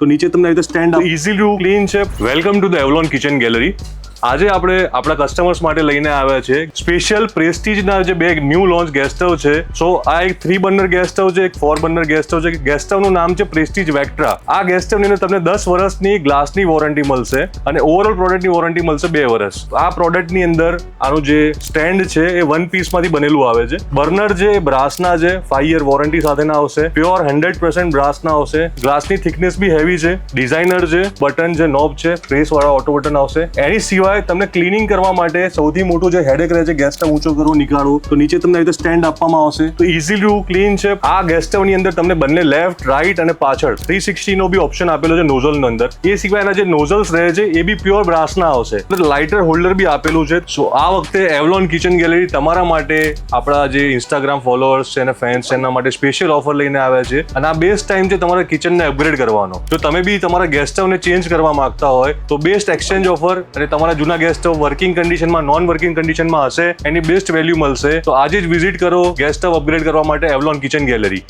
તો નીચે તમને આવી રીતે સ્ટેન્ડ ઇઝી ટુ ક્લીન છે. Welcome to the Avalon kitchen gallery. આજે આપણે આપણા કસ્ટમર્સ માટે લઈને આવ્યા છે સ્પેશિયલ પ્રેસ્ટીજના જે બે ન્યૂ લોન્ચ ગેસ સ્ટવ છે. સો આ એક 3 બર્નર ગેસ સ્ટવ છે, એક 4 બર્નર ગેસ સ્ટવ છે. ગેસ સ્ટવનું નામ છે પ્રેસ્ટીજ વેક્ટ્રા. આ ગેસ સ્ટવની અંદર તમને 10 વર્ષની ગ્લાસની વોરંટી મળશે અને ઓવરઓલ પ્રોડક્ટની વોરંટી મળશે 2 વર્ષ. આ પ્રોડક્ટની અંદર આનું જે સ્ટેન્ડ છે એ 1 પીસમાંથી બનેલું આવે છે. બર્નર જે બ્રાસના છે 5 યર વોરંટી સાથેના આવશે. પ્યોર 100% બ્રાસના આવશે. ગ્લાસની થિકનેસ બી હેવી છે. ડિઝાઇનર છે, બટન છે, નોબ છે, પ્રેસ વાળા ઓટો બટન આવશે. એની સિવાય તમને ક્લીનિંગ કરવા માટે સૌથી મોટું જે હેડેક રહે છે ગેસ સ્ટવ ઊંચો કરો નીકાળો, તો નીચે તમને રીતે સ્ટેન્ડ આપવામાં આવશે. તો ઇઝી ટુ ક્લીન છે. આ ગેસ સ્ટવની અંદર તમને બંને લેફ્ટ, રાઈટ અને પાછળ 360 નો બી ઓપ્શન આપેલો છે નોઝલની અંદર. એ સિવાયના જે નોઝલ્સ રહે છે એ બી પ્યોર બ્રાસના આવશે. લાઇટર હોલ્ડર બી આપેલું છે. સો આ વખતે એવલોન કિચન ગેલેરી તમારા માટે આપણા જે ઇન્સ્ટાગ્રામ ફોલોઅર્સ છે અને ફેન્સ છે એના માટે સ્પેશિયલ ઓફર લઈને આવ્યા છે. અને આ બેસ્ટ ટાઈમ છે તમારા કિચનને અપગ્રેડ કરવાનો. જો તમે બી તમારા ગેસ સ્ટવને ચેન્જ કરવા માંગતા હોય તો બેસ્ટ એક્સચેન્જ ઓફર અને તમારા જૂના ગેસ સ્ટવ વર્કિંગ કન્ડિશનમાં, નોન વર્કિંગ કન્ડિશનમાં હશે એની બેસ્ટ વેલ્યુ મળશે. તો આજે જ વિઝિટ કરો ગેસ સ્ટવ અપગ્રેડ કરવા માટે એવલોન કિચન ગેલેરી.